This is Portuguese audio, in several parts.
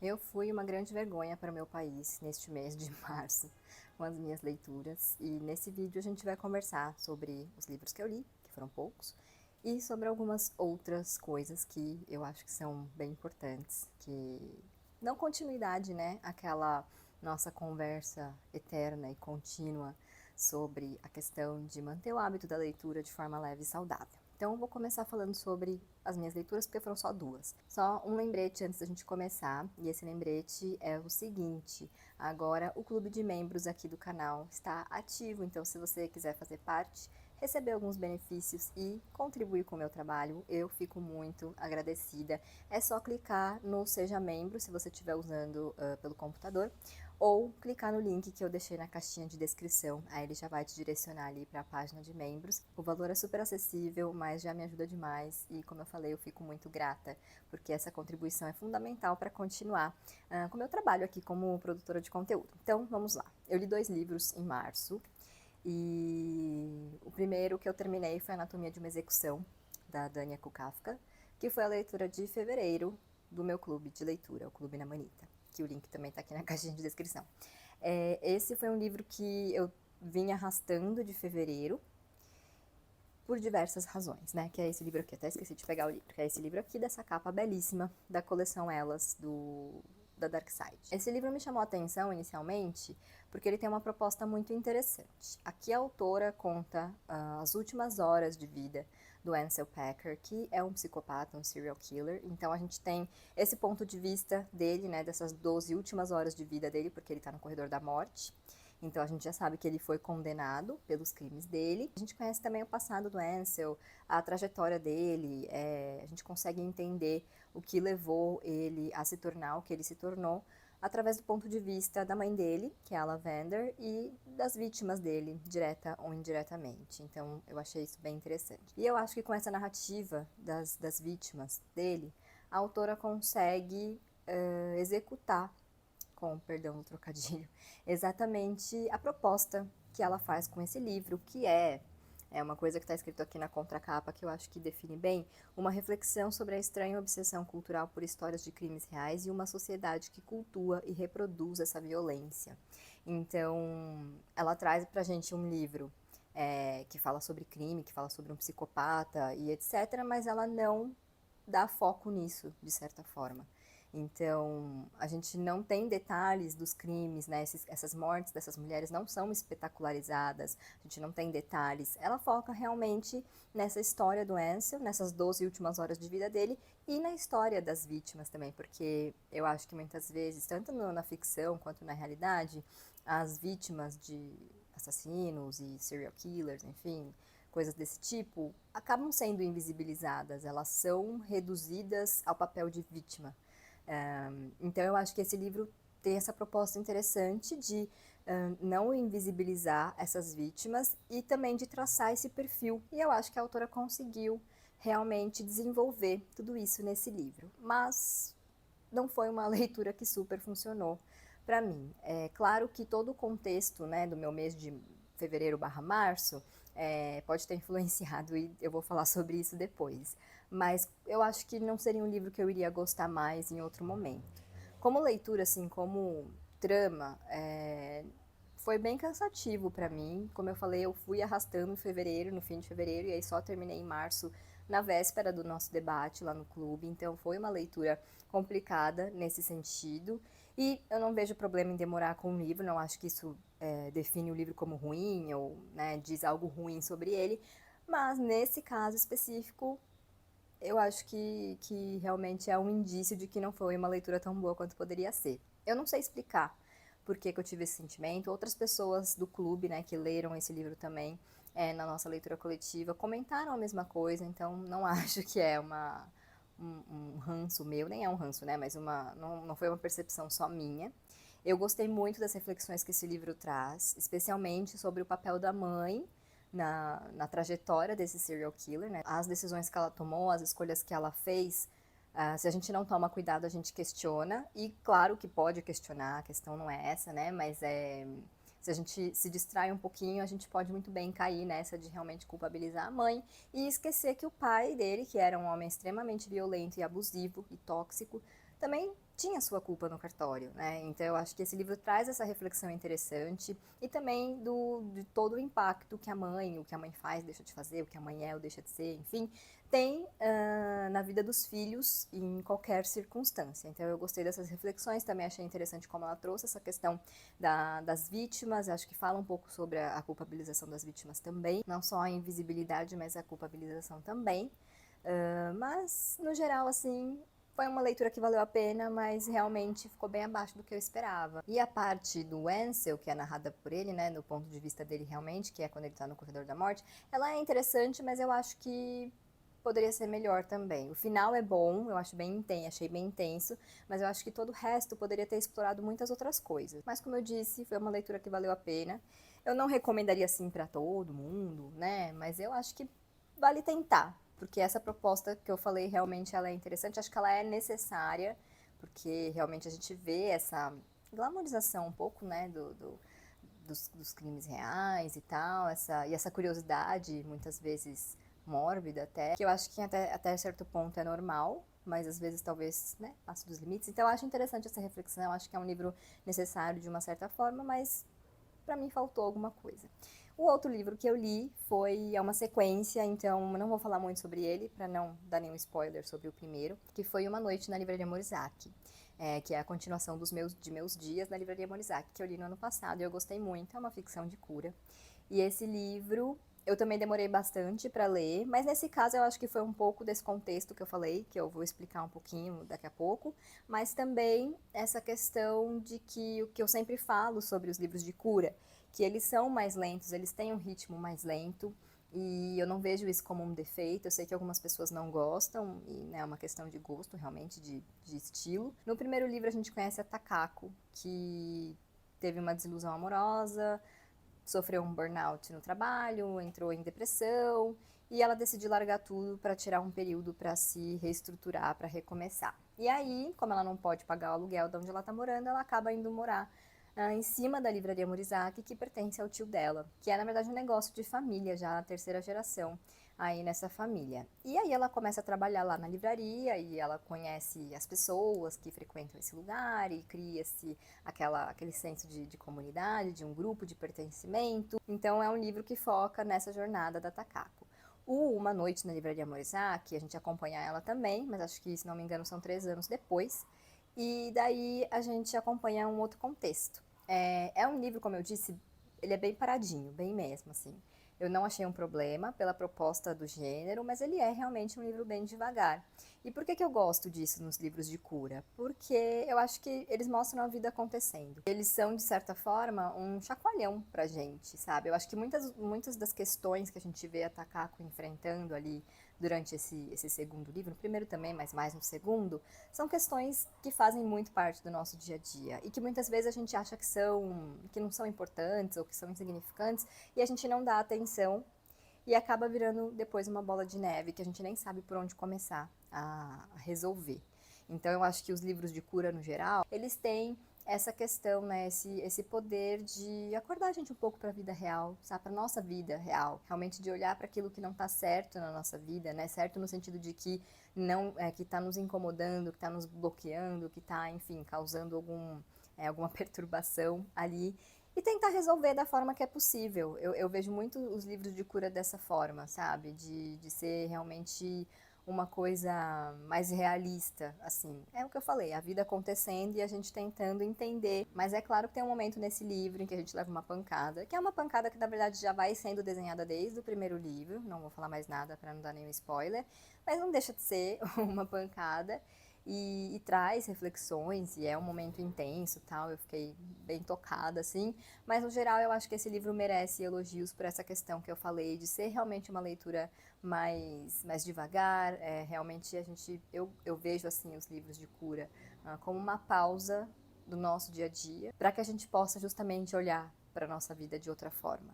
Eu fui uma grande vergonha para o meu país neste mês de março com as minhas leituras e nesse vídeo a gente vai conversar sobre os livros que eu li, que foram poucos, e sobre algumas outras coisas que eu acho que são bem importantes, que dão continuidade, né, àquela nossa conversa eterna e contínua sobre a questão de manter o hábito da leitura de forma leve e saudável. Então, eu vou começar falando sobre as minhas leituras, porque foram só duas. Só um lembrete antes da gente começar, e esse lembrete é o seguinte: agora o clube de membros aqui do canal está ativo, então se você quiser fazer parte, receber alguns benefícios e contribuir com o meu trabalho, eu fico muito agradecida. É só clicar no Seja Membro, se você estiver usando pelo computador, ou clicar no link que eu deixei na caixinha de descrição, aí ele já vai te direcionar ali para a página de membros. O valor é super acessível, mas já me ajuda demais e, como eu falei, eu fico muito grata, porque essa contribuição é fundamental para continuar com o meu trabalho aqui como produtora de conteúdo. Então, vamos lá. Eu li 2 livros em março, e o primeiro que eu terminei foi Anatomia de uma Execução, da Dania Kukafka, que foi a leitura de fevereiro do meu clube de leitura, o Clube na Manita, que o link também está aqui na caixinha de descrição. Esse foi um livro que eu vim arrastando de fevereiro, por diversas razões, né? Que é esse livro aqui, até esqueci de pegar o livro, que é esse livro aqui dessa capa belíssima da coleção Elas da Dark Side. Esse livro me chamou a atenção inicialmente porque ele tem uma proposta muito interessante. Aqui a autora conta as últimas horas de vida do Ansel Packer, que é um psicopata, um serial killer. Então a gente tem esse ponto de vista dele, né, dessas 12 últimas horas de vida dele, porque ele tá no corredor da morte. Então a gente já sabe que ele foi condenado pelos crimes dele. A gente conhece também o passado do Ansel, a trajetória dele, a gente consegue entender o que levou ele a se tornar o que ele se tornou através do ponto de vista da mãe dele, que é a Lavender, e das vítimas dele, direta ou indiretamente. Então eu achei isso bem interessante. E eu acho que com essa narrativa das vítimas dele, a autora consegue executar, com perdão do trocadilho, exatamente a proposta que ela faz com esse livro, que é uma coisa que está escrito aqui na contracapa que eu acho que define bem, uma reflexão sobre a estranha obsessão cultural por histórias de crimes reais e uma sociedade que cultua e reproduz essa violência. Então, ela traz pra gente um livro que fala sobre crime, que fala sobre um psicopata e etc., mas ela não dá foco nisso, de certa forma. Então, a gente não tem detalhes dos crimes, né? Essas mortes dessas mulheres não são espetacularizadas, a gente não tem detalhes. Ela foca realmente nessa história do Ansel, nessas 12 últimas horas de vida dele, e na história das vítimas também, porque eu acho que muitas vezes, tanto na ficção quanto na realidade, as vítimas de assassinos e serial killers, enfim, coisas desse tipo, acabam sendo invisibilizadas, elas são reduzidas ao papel de vítima. Então eu acho que esse livro tem essa proposta interessante de não invisibilizar essas vítimas e também de traçar esse perfil. E eu acho que a autora conseguiu realmente desenvolver tudo isso nesse livro. Mas não foi uma leitura que super funcionou para mim. É claro que todo o contexto, né, do meu mês de fevereiro/março pode ter influenciado, e eu vou falar sobre isso depois. Mas eu acho que não seria um livro que eu iria gostar mais em outro momento. Como leitura, assim, como trama, foi bem cansativo para mim. Como eu falei, eu fui arrastando em fevereiro, no fim de fevereiro, e aí só terminei em março, na véspera do nosso debate lá no clube. Então foi uma leitura complicada nesse sentido. E eu não vejo problema em demorar com o livro, não acho que isso define o livro como ruim ou, né, diz algo ruim sobre ele. Mas nesse caso específico, eu acho que realmente é um indício de que não foi uma leitura tão boa quanto poderia ser. Eu não sei explicar por que eu tive esse sentimento. Outras pessoas do clube, né, que leram esse livro também, na nossa leitura coletiva, comentaram a mesma coisa, então não acho que é um ranço meu, nem é um ranço, né, mas não foi uma percepção só minha. Eu gostei muito das reflexões que esse livro traz, especialmente sobre o papel da mãe na trajetória desse serial killer, né? As decisões que ela tomou, as escolhas que ela fez, se a gente não toma cuidado, a gente questiona. E claro que pode questionar, a questão não é essa, né? Mas se a gente se distrai um pouquinho, a gente pode muito bem cair nessa de realmente culpabilizar a mãe e esquecer que o pai dele, que era um homem extremamente violento e abusivo e tóxico, também tinha sua culpa no cartório, né? Então eu acho que esse livro traz essa reflexão interessante e também de todo o impacto que a mãe, o que a mãe faz, deixa de fazer, o que a mãe é ou deixa de ser, enfim, tem na vida dos filhos em qualquer circunstância. Então eu gostei dessas reflexões, também achei interessante como ela trouxe essa questão das vítimas, acho que fala um pouco sobre a culpabilização das vítimas também, não só a invisibilidade, mas a culpabilização também. Mas, no geral, assim, foi uma leitura que valeu a pena, mas realmente ficou bem abaixo do que eu esperava. E a parte do Ansel, que é narrada por ele, né, no ponto de vista dele realmente, que é quando ele tá no corredor da morte, ela é interessante, mas eu acho que poderia ser melhor também. O final é bom, eu acho achei bem intenso, mas eu acho que todo o resto poderia ter explorado muitas outras coisas. Mas como eu disse, foi uma leitura que valeu a pena. Eu não recomendaria assim para todo mundo, né? Mas eu acho que vale tentar, porque essa proposta que eu falei realmente ela é interessante, acho que ela é necessária, porque realmente a gente vê essa glamorização um pouco, né, dos crimes reais e tal, essa curiosidade, muitas vezes mórbida até, que eu acho que até certo ponto é normal, mas às vezes talvez, né, passe dos limites. Então eu acho interessante essa reflexão, acho que é um livro necessário de uma certa forma, mas para mim faltou alguma coisa. O outro livro que eu li é uma sequência, então não vou falar muito sobre ele, para não dar nenhum spoiler sobre o primeiro, que foi Uma Noite na Livraria Morizaki, que é a continuação de meus dias na Livraria Morizaki, que eu li no ano passado e eu gostei muito, é uma ficção de cura. E esse livro eu também demorei bastante para ler, mas nesse caso eu acho que foi um pouco desse contexto que eu falei, que eu vou explicar um pouquinho daqui a pouco, mas também essa questão de que o que eu sempre falo sobre os livros de cura, que eles são mais lentos, eles têm um ritmo mais lento, e eu não vejo isso como um defeito. Eu sei que algumas pessoas não gostam, e né, é uma questão de gosto, realmente, de estilo. No primeiro livro a gente conhece a Takako, que teve uma desilusão amorosa, sofreu um burnout no trabalho, entrou em depressão, e ela decidiu largar tudo para tirar um período para se reestruturar, para recomeçar. E aí, como ela não pode pagar o aluguel de onde ela está morando, ela acaba indo morar em cima da livraria Morizaki, que pertence ao tio dela, que é na verdade um negócio de família, já a terceira geração aí nessa família. E aí ela começa a trabalhar lá na livraria e ela conhece as pessoas que frequentam esse lugar e cria-se aquele senso de comunidade, de um grupo de pertencimento. Então é um livro que foca nessa jornada da Takako. Uma Noite na Livraria Morizaki, a gente acompanha ela também, mas acho que, se não me engano, são 3 anos depois. E daí a gente acompanha um outro contexto. É um livro, como eu disse, ele é bem paradinho, bem mesmo, assim. Eu não achei um problema pela proposta do gênero, mas ele é realmente um livro bem devagar. E por que eu gosto disso nos livros de cura? Porque eu acho que eles mostram a vida acontecendo. Eles são, de certa forma, um chacoalhão pra gente, sabe? Eu acho que muitas das questões que a gente vê a Takako enfrentando ali durante esse segundo livro, no primeiro também, mas mais no segundo, são questões que fazem muito parte do nosso dia a dia e que muitas vezes a gente acha que não são importantes ou que são insignificantes e a gente não dá atenção e acaba virando depois uma bola de neve que a gente nem sabe por onde começar a resolver. Então eu acho que os livros de cura no geral, eles têm essa questão, né, esse poder de acordar a gente um pouco para a vida real, sabe, para nossa vida real, realmente de olhar para aquilo que não está certo na nossa vida, né, certo no sentido de que não que está nos incomodando, que está nos bloqueando, que está, enfim, causando alguma perturbação ali e tentar resolver da forma que é possível. Eu vejo muito os livros de cura dessa forma, sabe, de ser realmente uma coisa mais realista, assim. É o que eu falei, a vida acontecendo e a gente tentando entender. Mas é claro que tem um momento nesse livro em que a gente leva uma pancada, que é uma pancada que na verdade já vai sendo desenhada desde o primeiro livro, não vou falar mais nada para não dar nenhum spoiler, mas não deixa de ser uma pancada. E traz reflexões, e é um momento intenso, tal, eu fiquei bem tocada, assim, mas no geral eu acho que esse livro merece elogios por essa questão que eu falei, de ser realmente uma leitura mais devagar, realmente eu vejo, assim, os livros de cura como uma pausa do nosso dia a dia, para que a gente possa justamente olhar para a nossa vida de outra forma.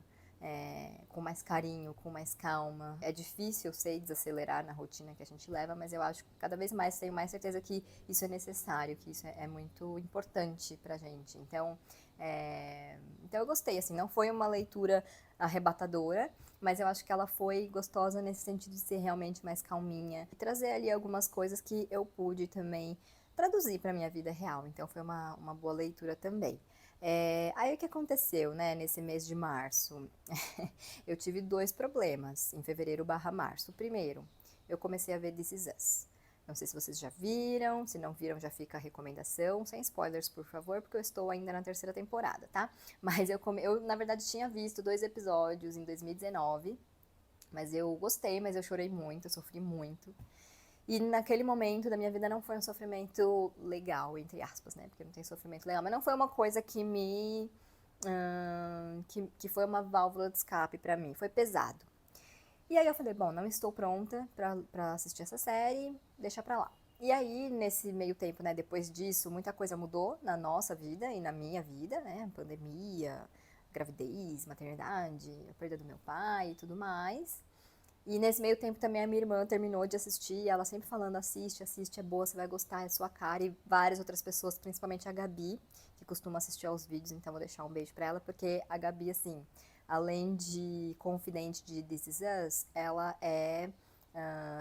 Com mais carinho, com mais calma. É difícil, eu sei, desacelerar na rotina que a gente leva, mas eu acho que cada vez mais tenho mais certeza que isso é necessário, que isso é muito importante pra gente. Então eu gostei, assim, não foi uma leitura arrebatadora, mas eu acho que ela foi gostosa nesse sentido de ser realmente mais calminha e trazer ali algumas coisas que eu pude também traduzir para minha vida real. Então foi uma boa leitura também. Aí o que aconteceu, né, nesse mês de março? Eu tive dois problemas em fevereiro/março. O primeiro, eu comecei a ver This Is Us. Não sei se vocês já viram, se não viram já fica a recomendação, sem spoilers por favor, porque eu estou ainda na terceira temporada, tá? Mas eu na verdade tinha visto 2 episódios em 2019, mas eu gostei, mas eu chorei muito, eu sofri muito. E naquele momento da minha vida não foi um sofrimento legal, entre aspas, né? Porque não tem sofrimento legal, mas não foi uma coisa que que foi uma válvula de escape pra mim, foi pesado. E aí eu falei, bom, não estou pronta pra assistir essa série, deixa pra lá. E aí, nesse meio tempo, né, depois disso, muita coisa mudou na nossa vida e na minha vida, né? Pandemia, gravidez, maternidade, a perda do meu pai e tudo mais. E nesse meio tempo também a minha irmã terminou de assistir, ela sempre falando, assiste, assiste, é boa, você vai gostar, é sua cara. E várias outras pessoas, principalmente a Gabi, que costuma assistir aos vídeos, então vou deixar um beijo pra ela, porque a Gabi, assim, além de confidente de This Is Us, ela é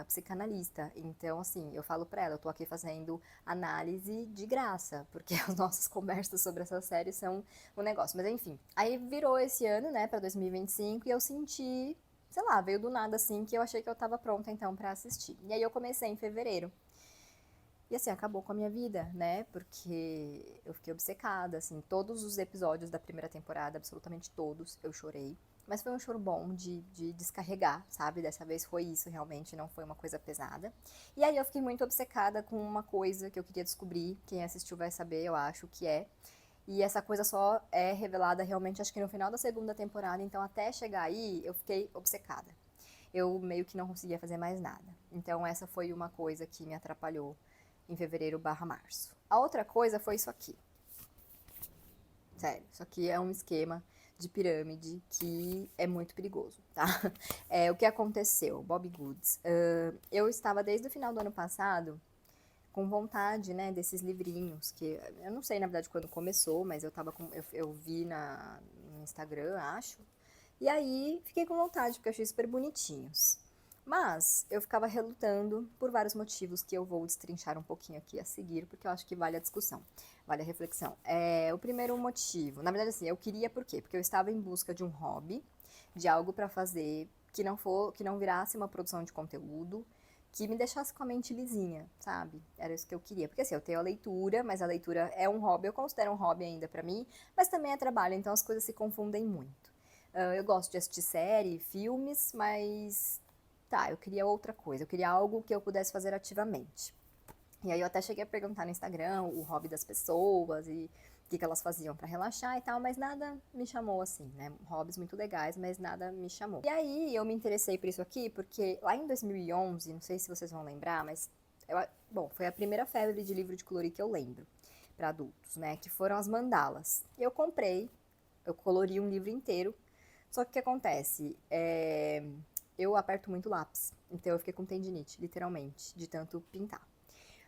psicanalista. Então, assim, eu falo pra ela, eu tô aqui fazendo análise de graça, porque as nossas conversas sobre essa série são um negócio. Mas enfim, aí virou esse ano, né, pra 2025, e eu senti, sei lá, veio do nada assim, que eu achei que eu tava pronta então pra assistir. E aí eu comecei em fevereiro. E assim, acabou com a minha vida, né? Porque eu fiquei obcecada, assim, todos os episódios da primeira temporada, absolutamente todos, eu chorei. Mas foi um choro bom de descarregar, sabe? Dessa vez foi isso, realmente, não foi uma coisa pesada. E aí eu fiquei muito obcecada com uma coisa que eu queria descobrir. Quem assistiu vai saber, eu acho, que é. E essa coisa só é revelada realmente, acho que no final da segunda temporada. Então, até chegar aí, eu fiquei obcecada. Eu meio que não conseguia fazer mais nada. Então, essa foi uma coisa que me atrapalhou em fevereiro/março. A outra coisa foi isso aqui. Sério, isso aqui é um esquema de pirâmide que é muito perigoso, tá? O que aconteceu? Bobbie Goods. Eu estava desde o final do ano passado com vontade, né, desses livrinhos, que eu não sei, na verdade, quando começou, mas eu vi no Instagram, acho, e aí fiquei com vontade, porque eu achei super bonitinhos. Mas eu ficava relutando por vários motivos que eu vou destrinchar um pouquinho aqui a seguir, porque eu acho que vale a discussão, vale a reflexão. O primeiro motivo, na verdade, assim, eu queria por quê? Porque eu estava em busca de um hobby, de algo pra fazer que não virasse uma produção de conteúdo, que me deixasse com a mente lisinha, sabe? Era isso que eu queria. Porque assim, eu tenho a leitura, mas a leitura é um hobby, eu considero um hobby ainda pra mim, mas também é trabalho, então as coisas se confundem muito. Eu gosto de assistir série, filmes, mas tá, eu queria outra coisa, eu queria algo que eu pudesse fazer ativamente. E aí eu até cheguei a perguntar no Instagram o hobby das pessoas e o que elas faziam pra relaxar e tal, mas nada me chamou assim, né? Hobbies muito legais, mas nada me chamou. E aí eu me interessei por isso aqui porque lá em 2011, não sei se vocês vão lembrar, mas bom, foi a primeira febre de livro de colorir que eu lembro pra adultos, né? Que foram as mandalas. Eu comprei, eu colori um livro inteiro, só que o que acontece? Eu aperto muito lápis, então eu fiquei com tendinite, literalmente, de tanto pintar.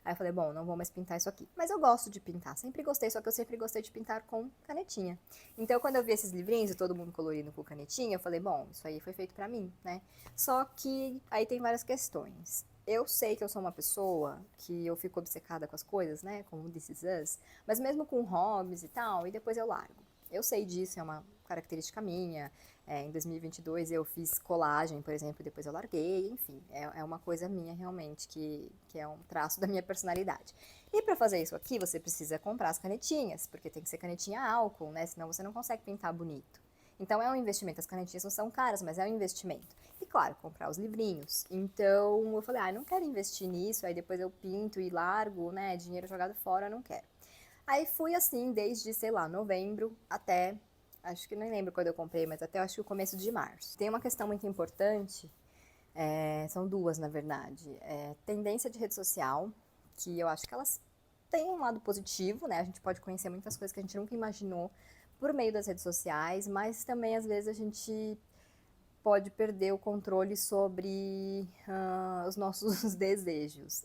Aí eu falei, bom, não vou mais pintar isso aqui. Mas eu gosto de pintar, sempre gostei, só que eu sempre gostei de pintar com canetinha. Então, quando eu vi esses livrinhos e todo mundo colorindo com canetinha, eu falei, bom, isso aí foi feito pra mim, né? Só que aí tem várias questões. Eu sei que eu sou uma pessoa que eu fico obcecada com as coisas, né? Como This Is Us, mas mesmo com hobbies e tal, e depois eu largo. Eu sei disso, é uma característica minha. Em 2022 eu fiz colagem, por exemplo, e depois eu larguei, enfim, é uma coisa minha realmente, que é um traço da minha personalidade. E para fazer isso aqui, você precisa comprar as canetinhas, porque tem que ser canetinha álcool, né? Senão você não consegue pintar bonito. Então é um investimento, as canetinhas não são caras, mas é um investimento. E claro, comprar os livrinhos. Então eu falei, não quero investir nisso, aí depois eu pinto e largo, né? Dinheiro jogado fora, eu não quero. Aí fui assim, desde, sei lá, novembro até, acho que nem lembro quando eu comprei, mas até acho que o começo de março. Tem uma questão muito importante, são duas na verdade. Tendência de rede social, que eu acho que elas têm um lado positivo, né? A gente pode conhecer muitas coisas que a gente nunca imaginou por meio das redes sociais, mas também às vezes a gente pode perder o controle sobre os nossos desejos.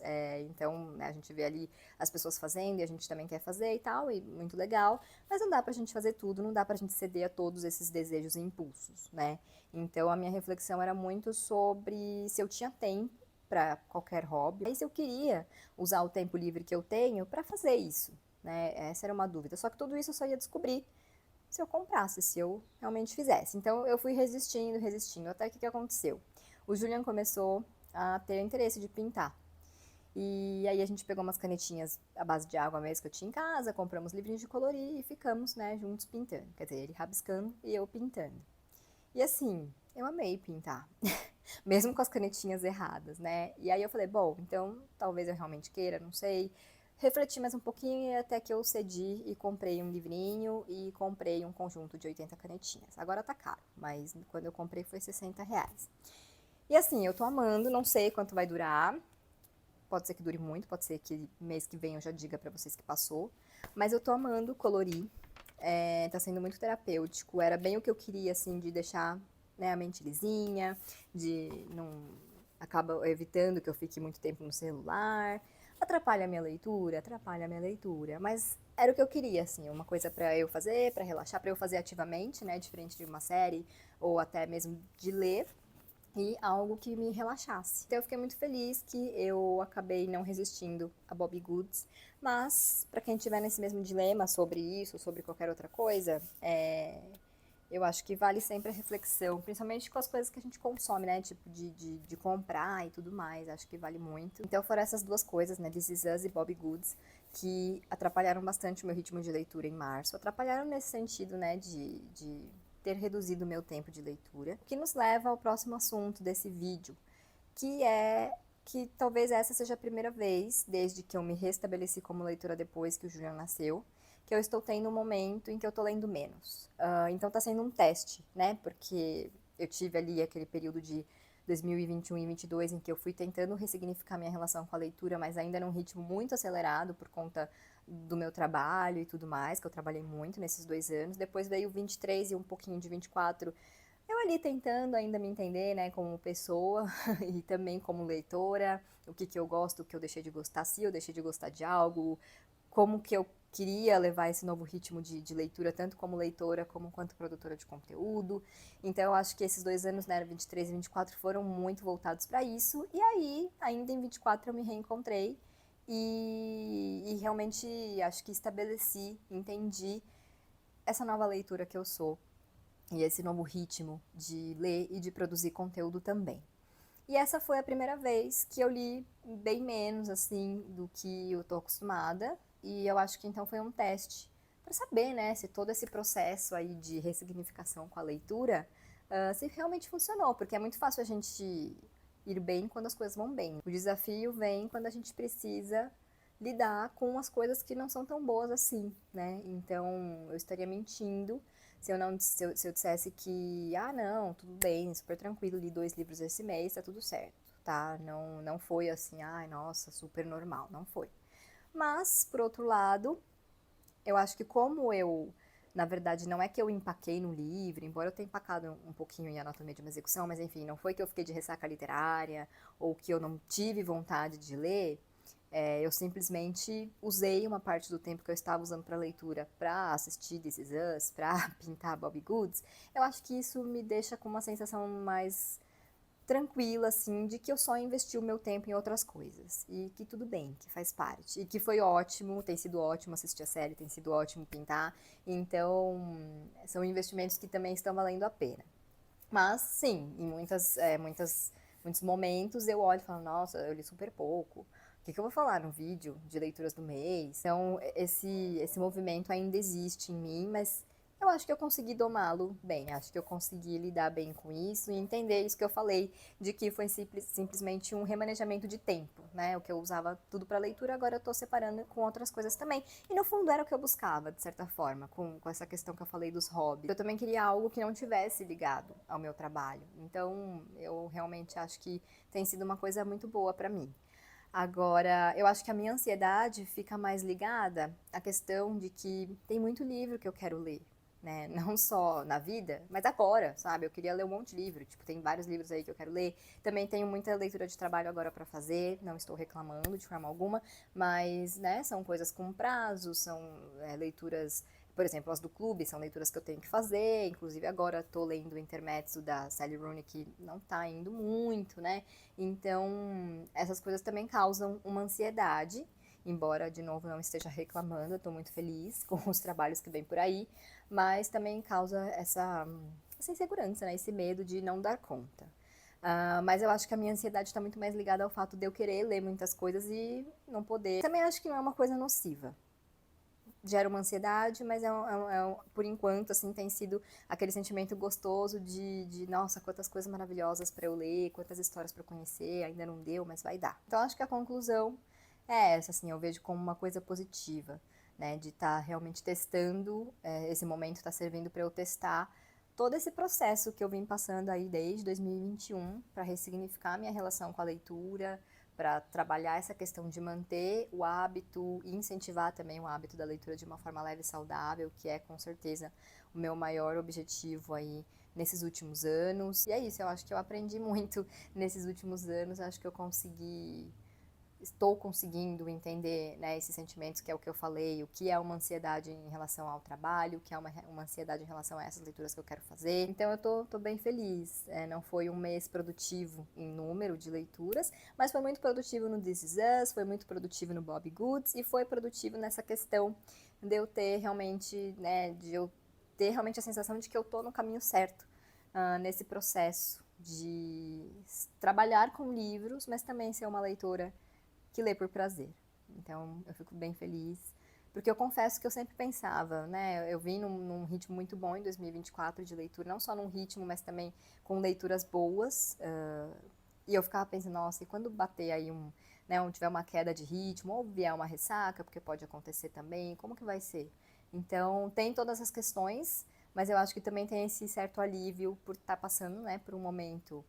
Então, né, a gente vê ali as pessoas fazendo e a gente também quer fazer e tal, e muito legal, mas não dá pra gente fazer tudo, não dá pra gente ceder a todos esses desejos e impulsos, né? Então, a minha reflexão era muito sobre se eu tinha tempo para qualquer hobby, mas eu queria usar o tempo livre que eu tenho para fazer isso, né? Essa era uma dúvida. Só que tudo isso eu só ia descobrir se eu comprasse, se eu realmente fizesse. Então eu fui resistindo, até que aconteceu? O Julian começou a ter interesse de pintar. E aí a gente pegou umas canetinhas à base de água mesmo que eu tinha em casa, compramos livrinhos de colorir e ficamos, né, juntos pintando. Quer dizer, ele rabiscando e eu pintando. E assim, eu amei pintar. Mesmo com as canetinhas erradas, né? E aí eu falei, bom, então talvez eu realmente queira, não sei. Refleti mais um pouquinho até que eu cedi e comprei um livrinho e comprei um conjunto de 80 canetinhas. Agora tá caro, mas quando eu comprei foi R$ 60. E assim, eu tô amando, não sei quanto vai durar. Pode ser que dure muito, pode ser que mês que vem eu já diga pra vocês que passou. Mas eu tô amando colorir. Tá sendo muito terapêutico. Era bem o que eu queria, assim, de deixar, né, a mente lisinha, de não acaba evitando que eu fique muito tempo no celular. Atrapalha a minha leitura, mas era o que eu queria, assim, uma coisa pra eu fazer, pra relaxar, pra eu fazer ativamente, né, diferente de uma série ou até mesmo de ler e algo que me relaxasse. Então eu fiquei muito feliz que eu acabei não resistindo a Bobbie Goods, mas para quem tiver nesse mesmo dilema sobre isso, sobre qualquer outra coisa, eu acho que vale sempre a reflexão, principalmente com as coisas que a gente consome, né? Tipo, de comprar e tudo mais. Acho que vale muito. Então foram essas duas coisas, né? This Is Us e Bobbie Goods, que atrapalharam bastante o meu ritmo de leitura em março. Atrapalharam nesse sentido, né? De ter reduzido o meu tempo de leitura. O que nos leva ao próximo assunto desse vídeo, que é que talvez essa seja a primeira vez, desde que eu me restabeleci como leitora depois que o Julian nasceu, que eu estou tendo um momento em que eu estou lendo menos. Então está sendo um teste, né? Porque eu tive ali aquele período de 2021 e 2022 em que eu fui tentando ressignificar minha relação com a leitura, mas ainda num ritmo muito acelerado por conta do meu trabalho e tudo mais, que eu trabalhei muito nesses 2 anos. Depois veio 23 e um pouquinho de 24, eu ali tentando ainda me entender, né, como pessoa e também como leitora, o que que eu gosto, o que eu deixei de gostar, se eu deixei de gostar de algo, como que eu queria levar esse novo ritmo de leitura, tanto como leitora como quanto produtora de conteúdo. Então eu acho que esses 2 anos, né, 23 e 24, foram muito voltados para isso. E aí, ainda em 24, eu me reencontrei e realmente acho que estabeleci, entendi essa nova leitura que eu sou e esse novo ritmo de ler e de produzir conteúdo também. E essa foi a primeira vez que eu li bem menos, assim, do que eu tô acostumada. E eu acho que então foi um teste para saber, né, se todo esse processo aí de ressignificação com a leitura, se realmente funcionou. Porque é muito fácil a gente ir bem quando as coisas vão bem. O desafio vem quando a gente precisa lidar com as coisas que não são tão boas assim, né? Então, eu estaria mentindo se eu dissesse que, ah, não, tudo bem, super tranquilo, li 2 livros esse mês, tá tudo certo, tá? Não foi assim, ai, nossa, super normal, não foi. Mas, por outro lado, eu acho que como eu, na verdade, não é que eu empaquei no livro, embora eu tenha empacado um pouquinho em Anatomia de uma Execução, mas enfim, não foi que eu fiquei de ressaca literária ou que eu não tive vontade de ler. Eu simplesmente usei uma parte do tempo que eu estava usando para leitura para assistir This Is Us, para pintar Bobbie Goods. Eu acho que isso me deixa com uma sensação mais tranquila, assim, de que eu só investi o meu tempo em outras coisas. E que tudo bem, que faz parte. E que foi ótimo, tem sido ótimo assistir a série, tem sido ótimo pintar. Então, são investimentos que também estão valendo a pena. Mas, sim, em muitos momentos eu olho e falo, nossa, eu li super pouco. O que eu vou falar no vídeo de leituras do mês? Então, esse movimento ainda existe em mim, mas eu acho que eu consegui domá-lo bem. Acho que eu consegui lidar bem com isso e entender isso que eu falei, de que foi simplesmente um remanejamento de tempo, né? O que eu usava tudo para leitura, agora eu tô separando com outras coisas também. E no fundo era o que eu buscava, de certa forma, com essa questão que eu falei dos hobbies. Eu também queria algo que não tivesse ligado ao meu trabalho. Então, eu realmente acho que tem sido uma coisa muito boa para mim. Agora, eu acho que a minha ansiedade fica mais ligada à questão de que tem muito livro que eu quero ler, né? Não só na vida, mas agora, sabe? Eu queria ler um monte de livro, tipo, tem vários livros aí que eu quero ler. Também tenho muita leitura de trabalho agora para fazer, não estou reclamando de forma alguma, mas, né, são coisas com prazo, são leituras Por exemplo, as do clube são leituras que eu tenho que fazer, inclusive agora estou lendo o Intermezzo da Sally Rooney, que não está indo muito, né? Então, essas coisas também causam uma ansiedade, embora, de novo, não esteja reclamando, estou muito feliz com os trabalhos que vem por aí, mas também causa essa insegurança, né? Esse medo de não dar conta. Mas eu acho que a minha ansiedade está muito mais ligada ao fato de eu querer ler muitas coisas e não poder. Também acho que não é uma coisa nociva. Gera uma ansiedade, mas por enquanto, assim, tem sido aquele sentimento gostoso nossa, quantas coisas maravilhosas para eu ler, quantas histórias para eu conhecer, ainda não deu, mas vai dar. Então, acho que a conclusão é essa, assim, eu vejo como uma coisa positiva, né, de estar realmente testando, esse momento está servindo para eu testar todo esse processo que eu vim passando aí desde 2021 para ressignificar minha relação com a leitura, para trabalhar essa questão de manter o hábito e incentivar também o hábito da leitura de uma forma leve e saudável, que é com certeza o meu maior objetivo aí nesses últimos anos. E é isso, eu acho que eu aprendi muito nesses últimos anos, acho que eu estou conseguindo entender, né, esses sentimentos, que é o que eu falei, o que é uma ansiedade em relação ao trabalho, o que é uma ansiedade em relação a essas leituras que eu quero fazer. Então eu tô bem feliz. Não foi um mês produtivo em número de leituras, mas foi muito produtivo no This Is Us, foi muito produtivo no Bobbie Goods e foi produtivo nessa questão de eu ter realmente, né, a sensação de que eu tô no caminho certo nesse processo de trabalhar com livros, mas também ser uma leitora que lê por prazer. Então, eu fico bem feliz. Porque eu confesso que eu sempre pensava, né? Eu vim num ritmo muito bom em 2024 de leitura, não só num ritmo, mas também com leituras boas. E eu ficava pensando, nossa, e quando bater aí né, onde tiver uma queda de ritmo, ou vier uma ressaca, porque pode acontecer também, como que vai ser? Então, tem todas essas questões, mas eu acho que também tem esse certo alívio por estar passando, né, por um momento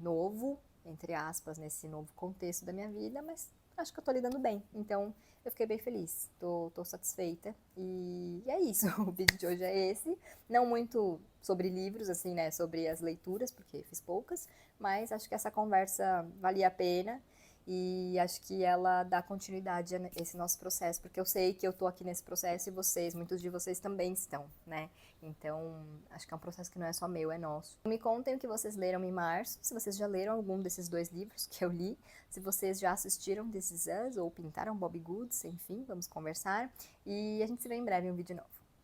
novo, entre aspas, nesse novo contexto da minha vida, mas acho que eu tô lidando bem. Então, eu fiquei bem feliz, tô satisfeita. E é isso, o vídeo de hoje é esse. Não muito sobre livros, assim, né, sobre as leituras, porque fiz poucas, mas acho que essa conversa valia a pena. E acho que ela dá continuidade a esse nosso processo, porque eu sei que eu tô aqui nesse processo e vocês, muitos de vocês também estão, né? Então, acho que é um processo que não é só meu, é nosso. Me contem o que vocês leram em março, se vocês já leram algum desses 2 livros que eu li, se vocês já assistiram This Is Us ou pintaram Bobbie Goods, enfim, vamos conversar. E a gente se vê em breve em um vídeo novo.